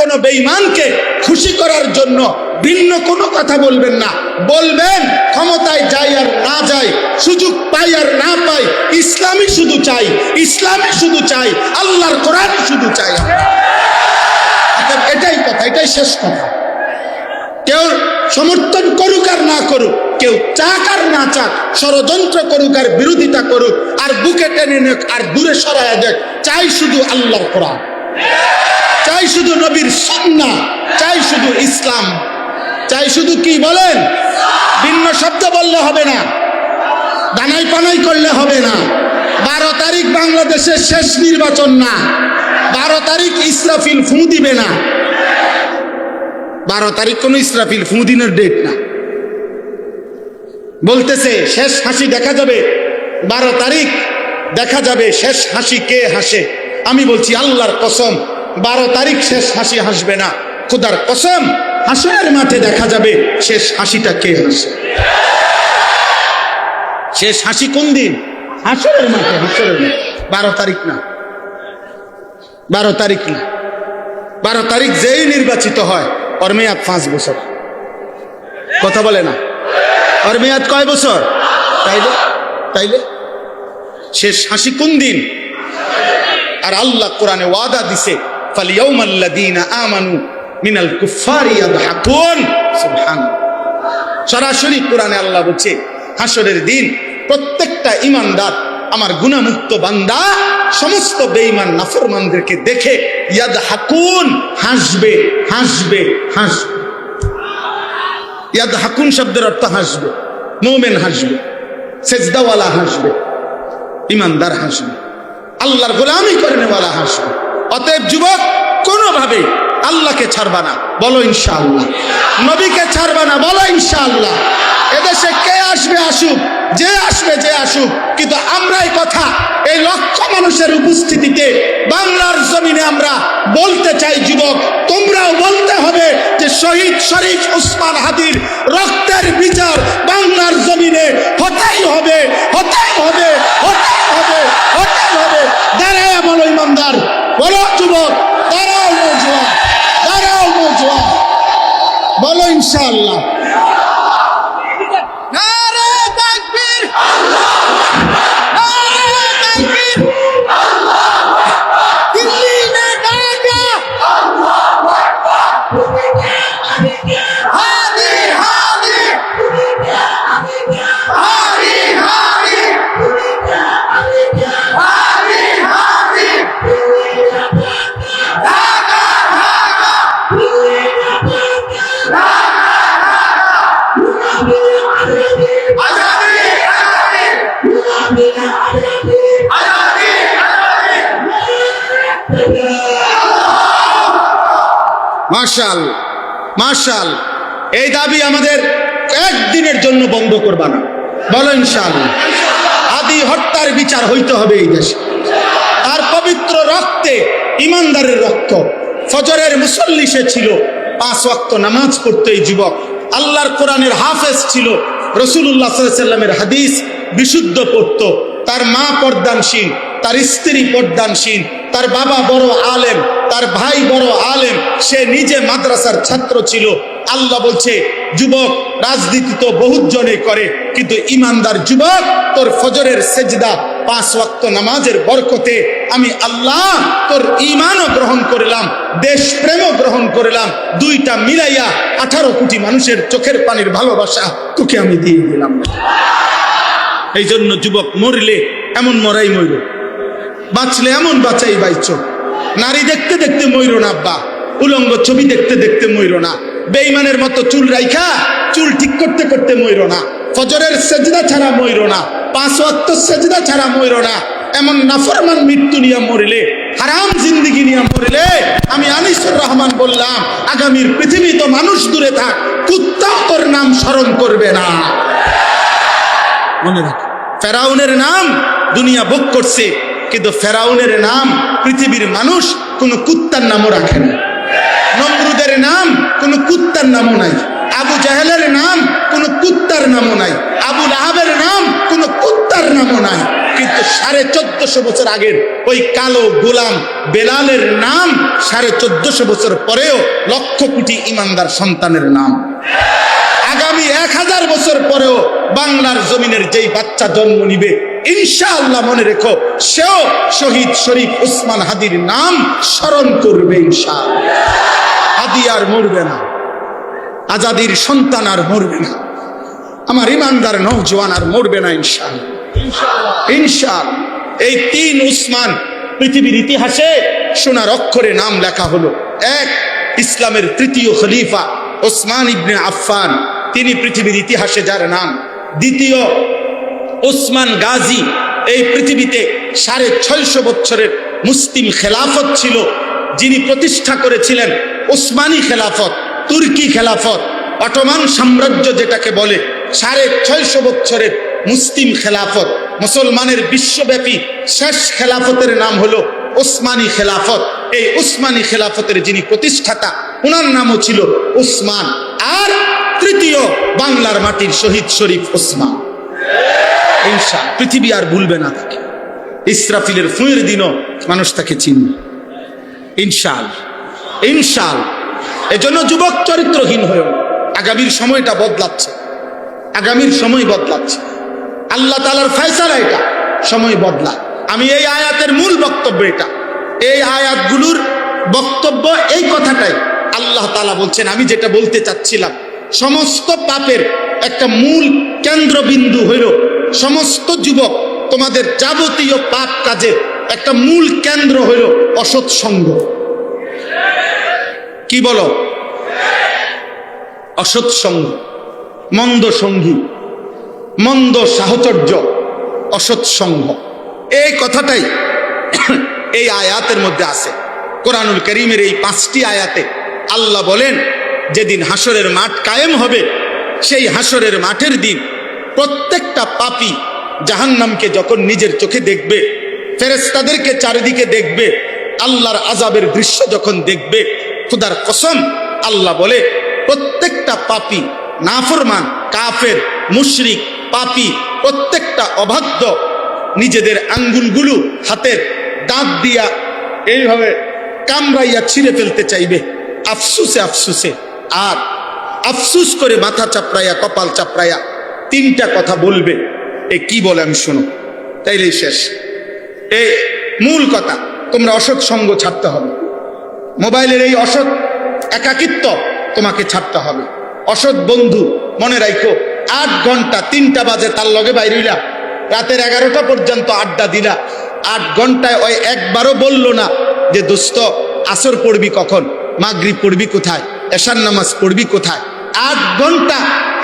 কোনো বেঈমানকে খুশি করার জন্য ভিন্ন কোনো কথা বলবেন না। বলবেন ক্ষমতায় যাই আর না যাই, সুযোগ পাই আর না পাই, ইসলামই শুধু চাই, ইসলামই শুধু চাই, আল্লাহর কোরআনই শুধু চাই। এটাই কথা, এটাই শেষ কথা। কেউ সমর্থন করুক আর না করুক, কেউ চাক আর না চাক, ষড়যন্ত্র করুক আর বিরোধিতা করুক, আর বুকে টেনে নেক আর দূরে সরায়া দেখ, চাই শুধু আল্লাহর কোরআন, চাই শুধু নবীর সুন্নাহ, চাই শুধু ইসলাম, চাই শুধু কি বলেন, ভিন্ন শব্দ বললে হবে না, দানাই পানাই করলে হবে না। 12 তারিখ বাংলাদেশের শেষ নির্বাচন না, 12 তারিখ ইসরাফিল ফু দিবে না, 12 তারিখ কোন ইসরাফিল ফু দিনের ডেট না। বলতেছে শেষ হাসি দেখা যাবে 12 তারিখ, দেখা যাবে শেষ হাসি কে হাসে। আমি বলছি আল্লাহর কসম 12 তারিখ শেষ হাসি হাসবে না, খোদার কসম হাসরের মাঠে দেখা যাবে শেষ হাসিটা কে হাসে। শেষ হাসি কোন দিন? হাসরের মাঠে, হাসরের মাঠে। 12 তারিখ না, 12 তারিখ না। 12 তারিখ যেই নির্বাচিত হয় ওর মেয়াদ 5 বছর। কথা বলে না, ওর মেয়াদ কয় বছর? তাইলে তাইলে শেষ হাসি কোন দিন? আর আল্লাহ কোরআনে ওয়াদা দিছে ফালিয়াউমাল্লাযীনা আমানু মিনাল কুফফারি ইয়াদহাকুন। সুবহানাল্লাহ। সরাসরি কোরআনে আল্লাহ বলছে হাসরের দিন প্রত্যেকটা ঈমানদার, আমার গুনাহমুক্ত বান্দা সমস্ত বেঈমান নাফরমানদেরকে দেখে ইয়াদহাকুন, হাসবে, হাসবে, হাসবে। ইয়াদহাকুন শব্দের অর্থ হাসবে, মুমিন হাসবে, সেজদাওয়ালা হাসবে, ঈমানদার হাসবে, আল্লাহর গোলামি করেনেওয়ালা হাসবে। অতএব যুবক, কোনোভাবে আল্লাহকে ছাড়বা না, বলো ইনশাআল্লাহ। নবীকে ছাড়বা না, বলো ইনশাআল্লাহ। এদেশে কে আসবে আসুক, যে আসবে যে আসুক, কিন্তু আমরা এই কথা এই লক্ষ মানুষের উপস্থিতিতে বাংলার জমিনে আমরা বলতে চাই, যুবক তোমরাও বলতে হবে যে শহীদ শরীফ ওসমান হাদির রক্তের বিচার বাংলার জমিনে হতেই হবে, হতেই হবে, হতেই হবে, হতেই হবে। দাঁড়ায় বলো ইমানদার, বলো যুবক, দাঁড়াও নওজোয়ান, দাঁড়াও নওজোয়ান, বলো ইনশাআল্লাহ। নারে তাকবীর, নারে তাকবীর, দিল্লি মে ঢাকা, হাদি হাদি, হাদি হাদি, হাদি হাদি, ঢাকা ঢাকা, আজাদি আজাদি, মাশাআল্লাহ মাশাআল্লাহ। এই দাবি আমাদের একদিনের জন্য বন্ধ করবা না, বলো ইনশাআল্লাহ। আদি হত্যার বিচার হইতে হবে এই দেশে। তার পবিত্র রক্তে, ইমানদারের রক্ত। ফজরের মুসল্লি সে ছিল, 5 ওয়াক্ত নামাজ পড়তো এই যুবক, আল্লাহর কোরআনের হাফেজ ছিল, রাসূলুল্লাহ সাল্লাল্লাহু আলাইহি ওয়াসাল্লামের হাদিস বিশুদ্ধ পড়তো, তার মা পর্দানশীল, তার স্ত্রী পর্দানশীল, তার বাবা বড় আলেম, তার ভাই বড় আলেম, সে নিজে মাদ্রাসার ছাত্র ছিল। আল্লাহ বলছে যুবক, রাজনীতি তো বহুত জনে করে, কিন্তু ইমানদার যুবক, তোর ফজরের সেজদা 5 ওয়াক্ত নামাজের বরকতে আমি আল্লাহ তোর ঈমানও গ্রহণ করলাম, দেশপ্রেমও গ্রহণ করলাম, দুইটা মিলাইয়া 18 কোটি মানুষের চোখের পানির ভালোবাসা তোকে আমি দিয়ে দিলাম। এই জন্য যুবক, মরলে এমন মরাই মইর, বাঁচলে এমন বাঁচাই বাইচ। নারী দেখতে দেখতে মইর না আব্বা, উলঙ্গ ছবি দেখতে দেখতে মইর না, বেঈমানের মতো চুল রাইখা চুল ঠিক করতে করতে মইর না, ফজরের সেজদা ছাড়া মইর না, 5 ওয়াক্ত সেজদা ছাড়া মইর না। এমন নাফরমান মৃত্যু নিয়ে মরিলে, হারাম জিন্দেগি নিয়ে মরিলে, আমি আনিসুর রহমান বললাম, আগামীর পৃথিবী তো মানুষ দূরে থাক, কুত্তাও তোর নাম স্মরণ করবে না। মনে রাখ, ফেরাউনের নাম দুনিয়া ভোগ করছে, কিন্তু ফেরাউনের নাম পৃথিবীর মানুষ কোন কুত্তার নামও রাখে না। নমরুদের নাম কোন কুত্তার নামও নাই, আবু জাহেলের নাম কোন কুত্তার নামও নাই, আবু লাহাবের নাম কোন কুত্তার নামও নাই, কিন্তু কিন্তু 1450 বছর আগের ওই কালো গোলাম বেলালের নাম 1450 বছর পরেও লক্ষ কোটি ইমানদার সন্তানের নাম। আগামী 1000 বছর পরেও বাংলার জমিনের যেই বাচ্চা জন্ম নিবে ইনশাআল্লাহ মনে রেখো সেও শহীদ শরীফ উসমান হাদির নাম স্মরণ করবে ইনশাআল্লাহ। হাদি আর মরবে না, আজাদির সন্তান আর মরবে না, আমার ইমানদার নওজওয়ান আর মরবে না ইনশাআল্লাহ। ইনশাআল্লাহ এই 3 উসমান পৃথিবীর ইতিহাসে সোনার অক্ষরে নাম লেখা হলো। এক, ইসলামের তৃতীয় খলিফা ওসমান ইবনে আফফান, তিনি পৃথিবীর ইতিহাসে যার নাম। দ্বিতীয়, ওসমান গাজী, এই পৃথিবীতে 650 বছরের মুসলিম খেলাফত ছিল, যিনি প্রতিষ্ঠা করেছিলেন ওসমানী খেলাফত, তুর্কি খেলাফত, অটোমান সাম্রাজ্য যেটাকে বলে। 650 বছরের মুসলিম খেলাফত, মুসলমানের বিশ্বব্যাপী শেষ খেলাফতের নাম হলো ওসমানী খেলাফত। এই ওসমানী খেলাফতের যিনি প্রতিষ্ঠাতা ওনার নামও ছিল ওসমান। আর তৃতীয়, বাংলার মাটির শহীদ শরীফ ওসমান। ইনশাআল্লাহ পৃথিবী আর ভুলবে না তাকে। ইসরাফিলের ফুঁয়ের দিনও মানুষ তাকে চিনবে ইনশাআল্লাহ। ইনশাআল্লাহ এজন্য যুবক চরিত্রহীন হয়েও, আগামীর সময়টা বদলাচ্ছে, আগামীর সময় বদলাচ্ছে, আল্লাহ তাআলার ফয়সালা, এটা সময় বদলায়। আমি এই আয়াতের মূল বক্তব্য এটা, এই আয়াতগুলোর বক্তব্য এই কথাটাই। আল্লাহ তাআলা বলছেন, আমি যেটা বলতে চাচ্ছিলাম, সমস্ত পাপের একটা মূল কেন্দ্রবিন্দু হইল, সমস্ত যুবক তোমাদের যাবতীয় পাপ কাজের একটা মূল কেন্দ্র হইল অসৎ সঙ্গ। কি বলো? অসৎ সঙ্গ, মন্দ সঙ্গী, মন্দ সাহচর্য, অসৎ সঙ্গ, এই কথাটাই এই আয়াতের মধ্যে আছে। কোরআনুল কারীমের এই 5টি আয়াতে আল্লাহ বলেন, যেদিন হাসরের মাঠ কায়েম হবে, সেই হাসরের মাঠের দিন প্রত্যেকটা পাপী জাহান্নামকে যখন নিজের চোখে দেখবে, ফেরেশতাদেরকে চারিদিকে দেখবে, আল্লাহর আযাবের দৃশ্য যখন দেখবে, খোদার কসম আল্লাহ বলে প্রত্যেকটা পাপী, নাফরমান, কাফের, মুশরিক, পাপী, প্রত্যেকটা অবাধ্য নিজেদের আঙ্গুলগুলো হাতের দাঁত দিয়া এইভাবে কামড়াইয়া ছিঁড়ে ফেলতে চাইবে আফসুসে আফসুসে। আর আফসুস করে মাথা চাপড়াইয়া, কপাল চাপড়াইয়া 3টা কথা বলবে। এ কি বলে আমি শোনো, তাইলেই শেষ। এই মূল কথা, তোমরা অসৎ সঙ্গ ছাড়তে হবে। মোবাইলের এই অসৎ একাকিত্ব তোমাকে ছাড়তে হবে। অসৎ বন্ধু মনে রাখো, 8 ঘন্টা 3টা বাজে তার লগে বাইরিলা, রাতের 11টা পর্যন্ত আড্ডা দিলা, 8 ঘন্টায় ওই একবারও বললো না যে দোস্ত আসর পড়বি কখন, মাগরিব পড়বি কোথায়, এশার নামাজ পড়বি কোথায়। 8 ঘন্টা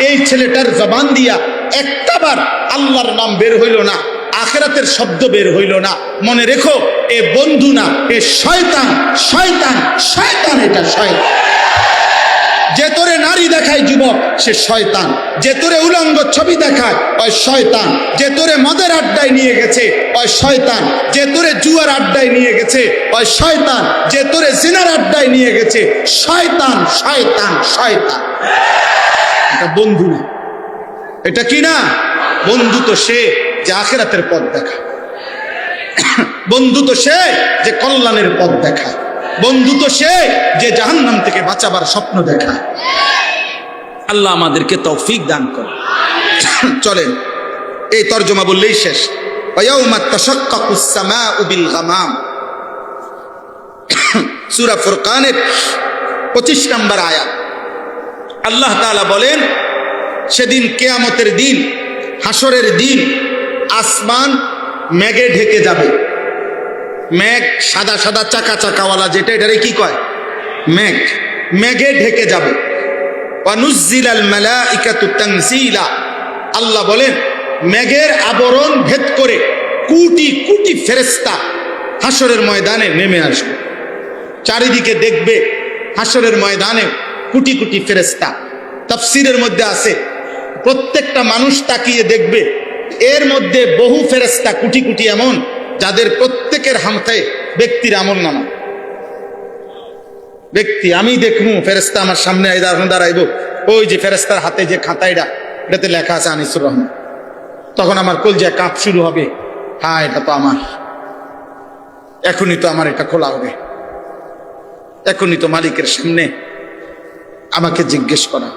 এই ছেলেটার জবান দিয়া একটাবার আল্লাহর নাম বের হইল না, আখিরাতের শব্দ বের হইল না। মনে রেখো, এ বন্ধু না, এ শয়তান, শয়তান, শয়তান, এটা শয়তান। যে তোরে নারী দেখায় যুবক, সে শয়তান। যে তোরে উলঙ্গ ছবি দেখায়, ওই শয়তান। যে তোরে মদের আড্ডায় নিয়ে গেছে, ওই শয়তান। যে তোরে জুয়ার আড্ডায় নিয়ে গেছে, ওই শয়তান। যে তোরে জিনার আড্ডায় নিয়ে গেছে, শয়তান, শয়তান, শয়তান। এটা বন্ধু না। এটা কি না? বন্ধু তো সে যে আখিরাতের পথ দেখায়, বন্ধু তো সে যে কল্যাণের পথ দেখায়, বন্ধু তো সে যে জাহান্নাম থেকে বাঁচাবার স্বপ্ন দেখায়। আল্লাহ আমাদেরকে তৌফিক দান করে। চলেন এই তরজমা বললেই শেষ। ওয়ায়াউমা তাশাক্কাকুস সামাউ বিল গামাম, সূরা ফুরকানের 25 নম্বর আয়াত। আল্লাহ তাআলা বলেন, সেদিন কিয়ামতের দিন, হাসরের দিন, আসমান মেঘে ঢেকে যাবে। মেঘ সাদা সাদা চাকা চাকাওয়ালা, যেটা এটারে কি কয়? মেঘ। মেঘে ঢেকে যাবে। ওয়ানুজ্জিলাল মালাইকাতু তানজিলা, আল্লাহ বলেন মেঘের আবরণ ভেদ করে কোটি কোটি ফেরেশতা হাসরের ময়দানে নেমে আসবে। চারিদিকে দেখবে হাসরের ময়দানে কোটি কোটি ফেরেশতা। তাফসীরের মধ্যে আছে, প্রত্যেকটা মানুষ তাকিয়ে দেখবে, এর মধ্যে বহু ফেরেশতা কোটি কোটি এমন, যাদের প্রত্যেকের হাতে ব্যক্তির আমল নামা। ব্যক্তি আমি দেখবো, ফেরেশতা আমার সামনে দাঁড়াইব, ওই যে ফেরেশতার হাতে যে খাতা, এটাতে লেখা আছে আনিসুর রহমান। তখন আমার কলজা কাঁপ শুরু হবে, হ্যাঁ এটা তো আমার, এখনই তো আমার এটা খোলা হবে, এখনই তো মালিকের সামনে আমাকে জিজ্ঞেস করা।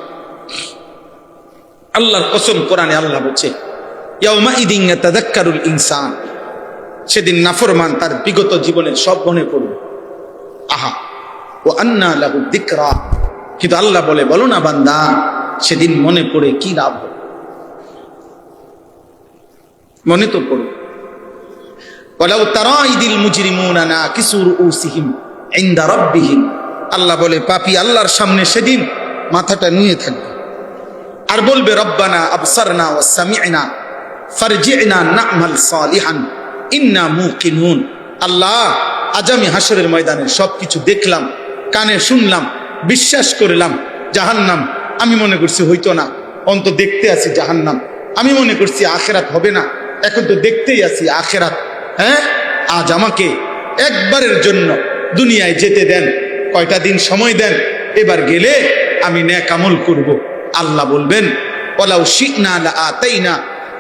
আল্লাহর কসম, কোরআনে আল্লাহ বলছে ইয়াউমা ইদিন ইয়াতাযাক্কারুল ইনসান, সেদিন নাফরমান তার বিগত জীবনের সব মনে পড়বে। আহা ওয়া আন্না লাহু যিকরা, কিন্তু আল্লাহ বলে বলো না বান্দা সেদিন মনে পড়ে কি লাভ হবে? মনে তো পড়বে। ওয়ালাউ তারা ইদিল মুজরিমুনা নাকিসু রুউসিহিম ইনদা রাব্বিহিম, আল্লাহ বলে পাপী আল্লাহর সামনে সেদিন মাথাটা নুয়ে থাকবে আর বলবে রব্বানা আবসারনা ওয়া সামি'না ফারজি'না না'মাল সালিহান ইন্না মুকিনুন। আল্লাহ আজ আমি হাসরের ময়দানে সবকিছু দেখলাম, কানে শুনলাম, বিশ্বাস করলাম জাহান্নাম আমি মনে করছি হইতো না, অন্ত দেখতে আছি জাহান্নাম, আমি মনে করছি আখেরাত হবে না, এখন তো দেখতেই আছি আখেরাত। হ্যাঁ, আজ আমাকে একবারের জন্য দুনিয়ায় যেতে দেন, কয়টা দিন সময় দেন, এবার গেলে আমি নেক আমল করব। আল্লাহ বলবেন ওয়ালাউ শি'না লাআতাইনা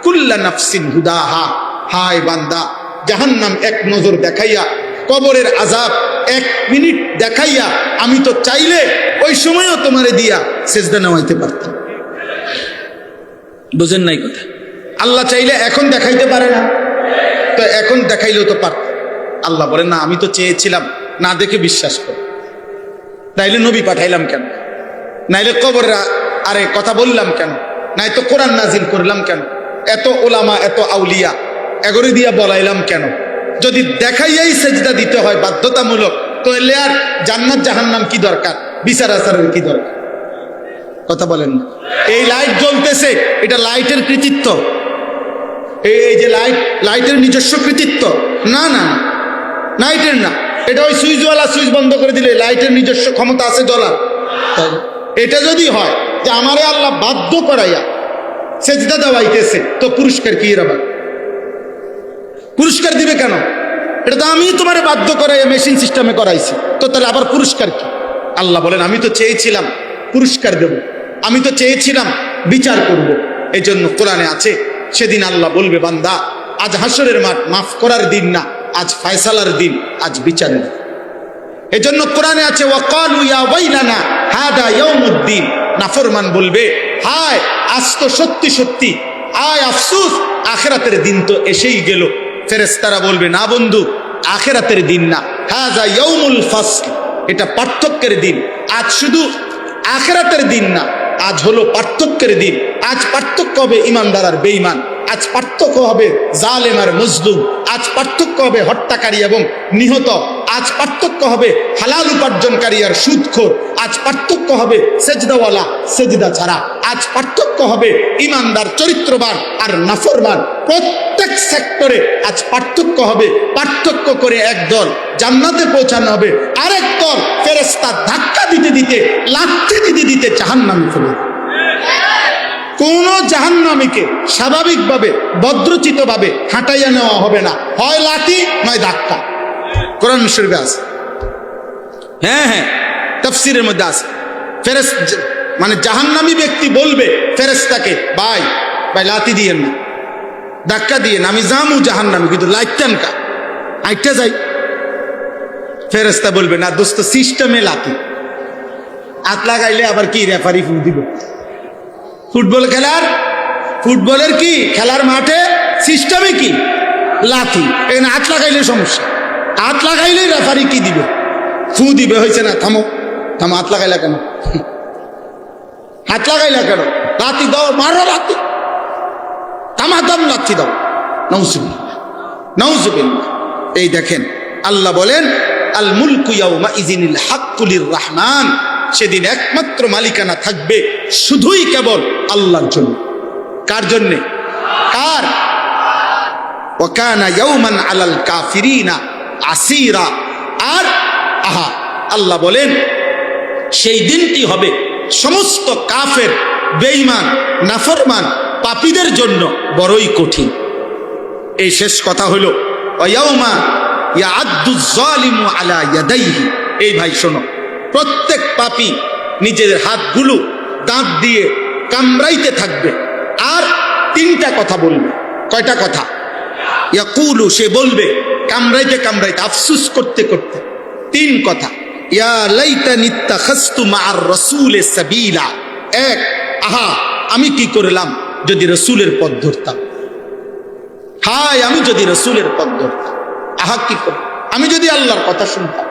কুল্লা নাফসিন হুদাহা, হায় বান্দা জাহান্নাম এক নজর দেখাইয়া, কবরের আযাব 1 মিনিট দেখাইয়া আমি তো চাইলে ওই সময়ও তোমারে দিয়া সেজদা নামাইতে পারতাম। বুঝেন নাই কথা? আল্লাহ চাইলে এখন দেখাইতে পারে না, তো এখন দেখাইলেও তো পারত। আল্লাহ বলেন না আমি তো চেয়েছিলাম, না দেখে বিশ্বাস করো, নাইলে নবী পাঠাইলাম কেন, নাইলে কবরের আরে কথা বললাম কেন, নাই তো কোরআন নাজিল করলাম কেন, এত ওলামা এত আউলিয়া এগরে দিয়া বলাইলাম কেন? যদি দেখাইয়াই সেজদা দিতে হয় বাধ্যতামূলক, তো এলে আর জান্নাত জাহান্নাম কি দরকার, বিচার আচারের কি দরকার? কথা বলেন না? এই লাইট জ্বলতেছে, এটা লাইটের কৃতিত্ব? এই যে লাইটের নিজস্ব কৃতিত্ব? না না, লাইটের না, এটা ওই সুইচওয়ালা সুইচ বন্ধ করে দিলে লাইটের নিজস্ব ক্ষমতা আছে জ্বলার। এটা যদি হয় যে আমারে আল্লাহ বাধ্য করাইয়া সেজদা দেওয়াইতেছে, তো পুরস্কার কি? এরা পুরস্কার দিবে কেন? এটা তো আমি তোমারে বাধ্য করাইয়া মেশিন সিস্টেমে করাইছি, তো তাহলে আবার পুরস্কার কি? আল্লাহ বলেন আমি তো চেয়েছিলাম পুরস্কার দেব, আমি তো চেয়েছিলাম বিচার করব। এই জন্য কোরআনে আছে সেদিন আল্লাহ বলবে বান্দা আজ হাসরের মাঠ মাফ করার দিন না, আজ ফয়সালার দিন, আজ বিচারের দিন। এই জন্য কোরআনে আছে ওয়াকালু ইয়া ওয়াইলানা হাদা ইয়াউমুদ্দিন, নাফরমান বলবে হায় আজ তো সত্যি সত্যি, আয় আফসোস আখিরাতের দিন তো এসেই গেল। ফেরেশতারা বলবে না বন্ধু, আখিরাতের দিন না, হাযা ইয়াউমুল ফাসল, এটা পার্থক্যের দিন। আজ শুধু আখিরাতের দিন না, আজ হলো পার্থক্যের দিন। আজ পার্থক্য হবে ইমানদার আর বেঈমান, আজ পার্থক্য হবে জালেম আর মজলুম, আজ পার্থক্য হবে হত্যাকারী এবং নিহত, আজ পার্থক্য হবে হালাল উপার্জনকারী আর সুদখোর, আজ পার্থক্য হবে সেজদাওয়ালা সেজদা ছাড়া, আজ পার্থক্য হবে ইমানদার চরিত্রবান আর নাফরমান। প্রত্যেক সেক্টরে আজ পার্থক্য হবে। পার্থক্য করে একদল জান্নাতে পৌঁছানো হবে, আরেক দল ফেরেশতা ধাক্কা দিতে দিতে লাথি দিতে দিতে জাহান্নামে ফেলে। কোন জাহান্নামীকে স্বাভাবিকভাবে ভদ্রচিতভাবে হাঁটাইয়া নেওয়া হবে না, হয় লাঠি নয় ধাক্কা। কোরআন শরীফে আছে, হ্যাঁ হ্যাঁ তাফসীরের মধ্যে আছে। মানে জাহান্নামী ব্যক্তি বলবে ফেরেশতাকে ভাই ভাই লাঠি দিয়েন না, ধাক্কা দিয়েন, আমি জামু জাহান্নামী, কিন্তু লাইটেন কা আইটা যাই। ফেরেশতা বলবে না দোস্ত সিস্টেমে লাঠি, হাত লাগাইলে আবার কি রেফারি ফু দিব। ফুটবলের কি খেলার মাঠে সিস্টেমে কি লাথি, এখানে হাত লাগাইলে সমস্যা, হাত লাগাইলে রেফারি কি দিবে, ফু দিবে। হয়েছে না, থামো থামো, হাত লাগাইলা কেন, হাত লাগাইলা কেন, লাথি দাও, মারো লাথি, থামাতাম লাথি দাও। নাউজুবিল্লাহ নাউজুবিল্লাহ। এই দেখেন আল্লাহ বলেন আল মুলকু ইয়াউমা ইযিনিল হাক্কু লিররহমান, সেদিন একমাত্র মালিকানা থাকবে শুধুই কেবল আল্লাহর জন্য। কার জন্য? কার? ওয়া কানা ইয়াওমান আলাল কাফিরিনা আসীরা। আর আহা, আল্লাহ বলেন সেই দিনটি হবে সমস্ত কাফের, বেঈমান, নাফরমান, পাপীদের জন্য বড়ই কঠিন। এই শেষ কথা হলো ওয়া ইয়াউমা ইয়াআদ্দুয যালিমু আলা ইয়াদাইহি। এই ভাই শোনো, প্রত্যেক পাপী নিজের হাতগুলো দাঁত দিয়ে কামড়াইতে থাকবে আর 3টা কথা বলবে। কয়টা কথা? ইয়াকুলু, সে বলবে কামড়াইতে কামড়াইতে, আফসুস করতে করতে, তিন কথা। ইয়া লাইতানি ইত্তাখাযতু মা'আর রাসূলি সাবিলা। এক, আহা আমি কি করলাম যদি রাসূলের পথ ধরতাম। হায় আমি যদি রাসূলের পথ ধরতাম। আহা কি করব, আমি যদি আল্লাহর কথা শুনতাম।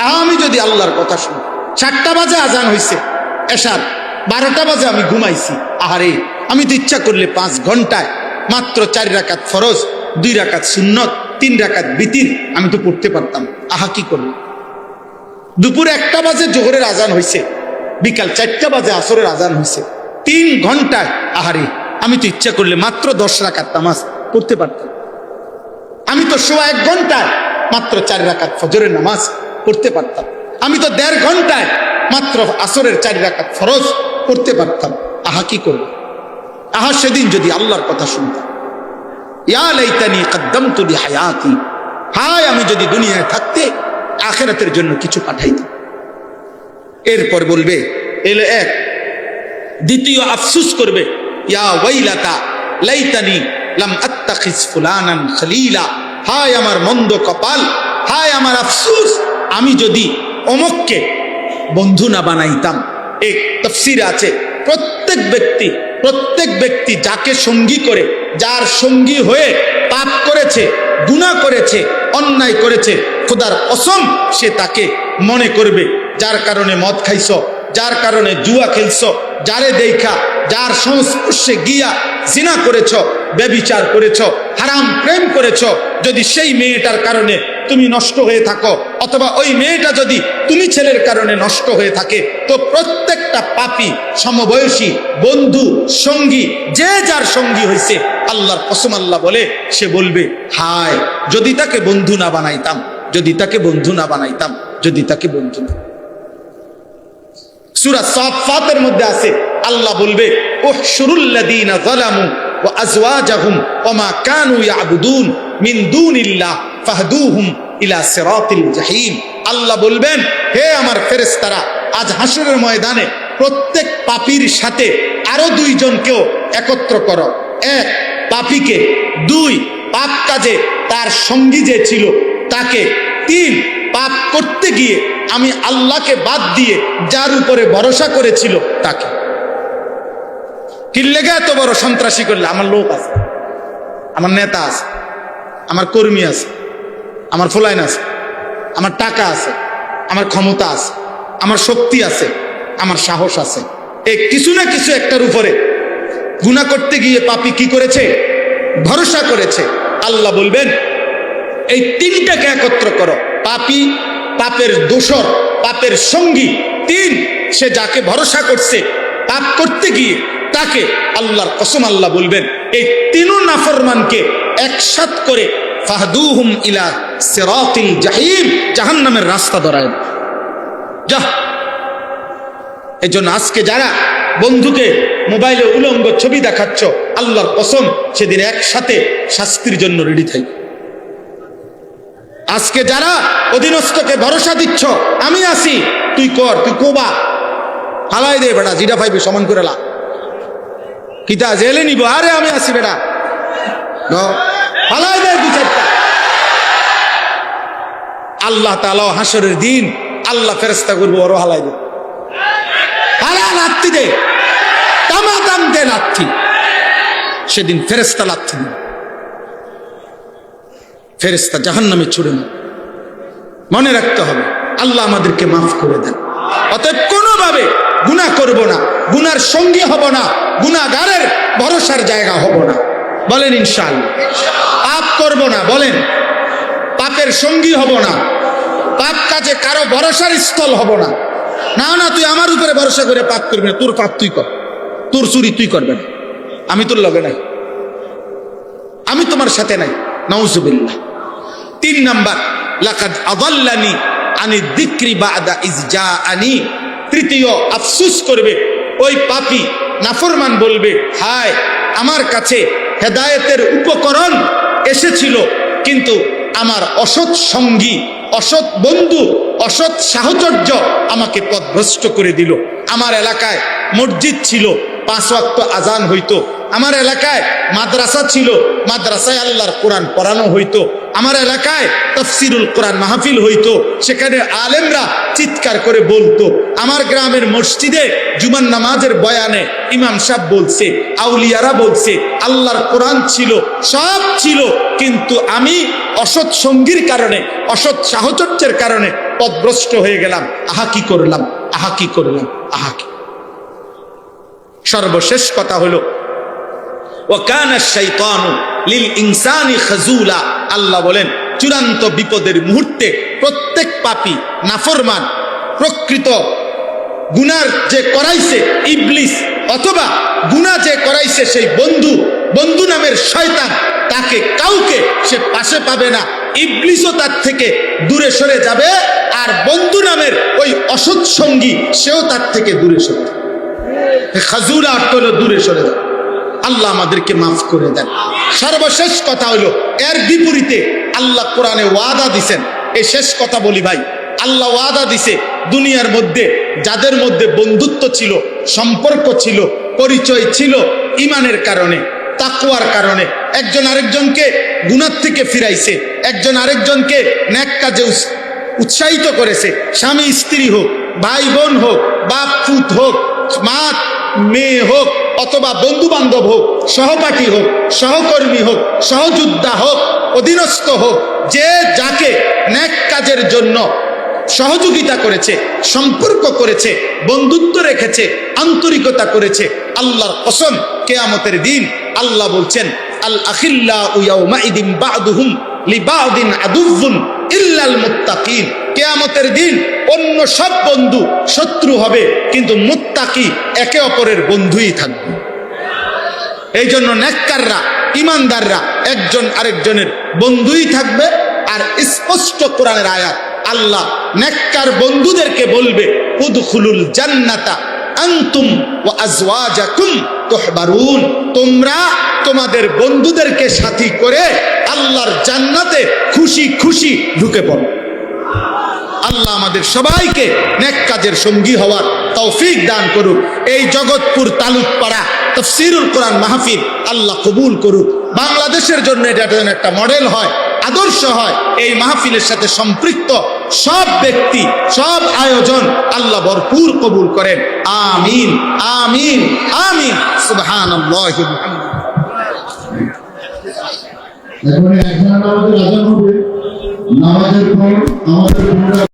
আহা আমি যদি আল্লাহর কথা শুনতাম। 4টা বাজে আজান হইছে এশার, 12টা বাজে আমি ঘুমাইছি। আহারে আমি তো ইচ্ছা করলে 5 ঘন্টায় মাত্র 4 রাকাত ফরজ, 2 রাকাত সুন্নত, 3 রাকাত বিতির আমি তো পড়তে পারতাম। আহা কি করলাম। দুপুর 1টা বাজে জোহরের আজান হইছে, বিকাল 4টা বাজে আসরের আজান হইছে, 3 ঘন্টায় আহারে আমি তো ইচ্ছা করলে মাত্র 10 রাকাত নামাজ পড়তে পারতাম। আমি তো সোয়া 1 ঘন্টায় মাত্র 4 রাকাত ফজরের নামাজ পড়তে পারতাম। আমি তো 1.5 ঘন্টায় মাত্র আসরের 4 রাকাত ফরজ পড়তে পারতাম। আহা কি করব। আহা সেদিন যদি আল্লাহর কথা শুনতাম। ইয়া লাইতানি কদ্দামতু লিহায়াতি, হায় আমি যদি দুনিয়ায় থাকতে আখিরাতের জন্য কিছু পাঠাইতাম। এরপর বলবে, এলে এক। দ্বিতীয় আফসোস করবে, ইয়া ওয়াইলাতা লাইতানি লাম আত্তাখিজ ফুলানান খলিলা, হায় আমার মন্দ কপাল, হায় আমার আফসোস, আমি যদি অমুককে বন্ধু না বানাইতাম। এক তাফসীর আছে, প্রত্যেক ব্যক্তি যাকে সঙ্গী করে, যার সঙ্গী হয়ে পাপ করেছে, গুনাহ করেছে, অন্যায় করেছে, খোদার কসম সে তাকে মনে করবে। যার কারণে মদ খাইছো, যার কারণে জুয়া খেলছো, যারে দেখা, যার সংস্পর্শে গিয়া জিনা করেছ, ব্যভিচার করেছ, হারাম প্রেম করেছ, যদি সেই মেয়েটার কারণে তুমি নষ্ট হয়ে থাকো, অথবা ওই মেয়েটা যদি তুমি ছেলের কারণে নষ্ট হয়ে থাকে, তো প্রত্যেকটা পাপী সমবয়সী বন্ধু সঙ্গী, যে যার সঙ্গী হয়েছে, আল্লাহর কসম আল্লাহ বলে, সে বলবে হায় যদি তাকে বন্ধু না বানাইতাম, যদি তাকে বন্ধু না বানাইতাম, যদি তাকে বন্ধু না। সূরা সাফফাতের মধ্যে আছে, আল্লাহ বলবে উহশুরুল্লাযীনা যালামু ওয়া আজওয়াজাহুম ওয়া মা কানু ইয়াবুদুন মিন দুনিল্লাহ ফাহদুহুম ইলা সিরাতিল জাহিম। আল্লাহ বলবেন, হে আমার ফেরেশতারা, আজ হাসরের ময়দানে প্রত্যেক পাপীর সাথে আরো 2 জনকেও একত্র করো। 1 পাপীকে, 2 পাপ কাজে তার সঙ্গী যে ছিল তাকে, 3 পাপ করতে গিয়ে আমি আল্লাহকে বাদ দিয়ে যার উপরে ভরসা করেছিল তাকে। কি লেগে এত বড় সন্ত্রাসী করলে? আমার লোক আছে, আমার নেতা আছে, আমার কর্মী আছে, আমার ফলাইন আছে, আমার টাকা আছে, আমার ক্ষমতা আছে, আমার শক্তি আছে, আমার সাহস আছে। এই কিছু না কিছু একটার উপরে গুনাহ করতে গিয়ে পাপী কি করেছে? ভরসা করেছে। আল্লাহ বলবেন এই 3টাকে একত্র করো। পাপী, পাপের দোষর, পাপের সঙ্গী, 3 সে যাকে ভরসা করছে পাপ করতে গিয়ে তাকে। আল্লাহর কসম আল্লাহ বলবেন এই 3 নাফরমানকে একসাথ করে ফাহদুহুম ইলা সিরাতিল জাহিম, জাহান্নামের রাস্তা ধরায় যা। এজন্য আজকে যারা বন্ধুকে মোবাইলে উলঙ্গ ছবি দেখাচ্ছ, আল্লাহর কসম সেদিন একসাথে শাস্তির জন্য রেডি থাকবে। আজকে যারা অধীনস্থকে ভরসা দিচ্ছ, আমি আসি, তুই কর, তুই কোবা, হালাই দে বেটা, জিডা পাইবি সমান করে লা, কিতা জেলে নিব, আরে আমি আসি বেটা, হালাই দে 2-4টা। আল্লাহ তাআলা হাসরের দিন আল্লাহ ফেরেশতা করবো, ওরও হালাই দে, হালা লাত্তি দে, তামাতাম দে লাত্তি। সেদিন ফেরেশতা লাত্তি দিন, ফেরেশতা জাহান্নামে ছুড়ে না। মনে রাখতে হবে, আল্লাহ আমাদেরকে মাফ করে দেন। অতএব কোনোভাবে গুনাহ করব না, গুনার সঙ্গী হব না, গুনাহগারের ভরসার জায়গা হব না। বলেন ইনশাআল্লাহ। পাপ করব না, বলেন পাপের সঙ্গী হব না, পাপ কাজে কারো ভরসার স্থল হব না। না না, তুই আমার উপরে ভরসা করে পাপ করবি না, তোর পাপ তুই কর, তোর চুরি তুই করবে না, আমি তোর লগে নাই, আমি তোমার সাথে নাই। নাউজুবিল্লাহ। 3 নাম্বার, লাকাদ আযাল্লানি আনি যিকরি বাদা ইজ জাআনি। তৃতীয় আফসোস করবে ওই পাপী নাফরমান, বলবে হায় আমার কাছে হেদায়েতের উপকরণ এসেছিল, কিন্তু আমার অসৎ সঙ্গী, অসৎ বন্ধু, অসৎ সাহচর্য আমাকে পথভ্রষ্ট করে দিল। আমার এলাকায় মসজিদ ছিল, 5 ওয়াক্ত আজান হইতো। আমার এলাকায় মাদ্রাসা ছিল, মাদ্রাসায় আল্লাহর কোরআন পড়ানো হইতো। আমার এলাকায় তাফসিরুল কোরআন মাহফিল হইতো, সেখানে আলেমরা চিৎকার করে বলতো। আমার গ্রামের মসজিদে জুমার নামাজের বয়ানে ইমাম সাহেব বলছে, আউলিয়ারা বলছে, আল্লাহর কোরআন ছিল, সব ছিল, কিন্তু আমি অসৎ সঙ্গীর কারণে, অসৎ সাহচর্যের কারণে পথভ্রষ্ট হয়ে গেলাম। আহা কি করলাম, আহা কি করলাম, আহা কি। সর্বশেষ কথা হলো ওয়াকানা শাইতানু লিল ইনসানি খাজুলা। আল্লাহ বলেন চূড়ান্ত বিপদের মুহূর্তে প্রত্যেক পাপী নাফরমান, প্রকৃত গুনার যে করাইছে ইবলিস, অথবা গুনাহ যে করাইছে সেই বন্ধু নামের শয়তান, তাকে কাউকে সে পাশে পাবে না। ইবলিসও তার থেকে দূরে সরে যাবে, আর বন্ধু নামের ওই অসৎ সঙ্গী সেও তার থেকে দূরে সরে যাবে। খাজুলা অর্থ হলো দূরে সরে যাবে। আল্লাহ আমাদেরকে মাফ করে দেন। সর্বশেষ কথা হলো এর বিপরীতে আল্লাহ কোরআনে ওয়াদা দিছেন। এই শেষ কথা বলি ভাই, আল্লাহ ওয়াদা দিছে দুনিয়ার মধ্যে যাদের মধ্যে বন্ধুত্ব ছিল, সম্পর্ক ছিল, পরিচয় ছিল ঈমানের কারণে, তাকওয়ার কারণে, একজন আরেকজনকে গুনাহ থেকে ফিরাইছে, একজন আরেকজনকে নেক কাজে উৎসাহিত করেছে, স্বামী স্ত্রী হোক, ভাই বোন হোক, বাপ পুত হোক, মা মেয়ে হোক, অথবা বন্ধু বান্ধব হোক, সহপাঠী হোক, সহকর্মী হোক, সহযোদ্ধা হোক, অধীনস্থ হোক, যে যাকে নেক কাজের জন্য সহযোগিতা করেছে, সম্পর্ক করেছে, বন্ধুত্ব রেখেছে, আন্তরিকতা করেছে, আল্লাহর কসম কিয়ামতের দিন আল্লাহ বলছেন আল আখিল্লাউ ইয়াউমাইদিন বা'দুহুম লিবা'দিন আদুউন ইল্লাল মুত্তাকিন। কিয়ামতের দিন অন্য সব বন্ধু শত্রু হবে, কিন্তু মুত্তাকি একে অপরের বন্ধুই থাকবে। এই জন্য নেককাররা, ইমানদাররা একজন আরেকজনের বন্ধুই থাকবে। আর স্পষ্ট কোরআনের আয়াত, আল্লাহ নেককার বন্ধুদেরকে বলবে উদখুলুল জান্নাতা আনতুম ওয়া আজওয়াজাকুম তুহবারুন, তোমরা তোমাদের বন্ধুদেরকে সাথী করে আল্লাহর জান্নাতে খুশি খুশি ঢুকে পড়ো। আল্লাহ আমাদের সবাইকে নেক কাজের সঙ্গী হওয়ার তৌফিক দান করুক। এই জগৎপুর তালুকপাড়া তাফসীরুল কোরআন মাহফিল আল্লাহ কবুল করুক। বাংলাদেশের জন্য এটা যেন একটা মডেল হয়, আদর্শ হয়। এই মাহফিলের সাথে সম্পৃক্ত সব ব্যক্তি, সব আয়োজন আল্লাহ ভরপুর কবুল করেন। আমিন আমিন আমিন। সুবহানাল্লাহি ওয়া বিহামদিহি। এখন এক ঘন্টা আমাদের আজান হবে, নামাজের পর আমাদের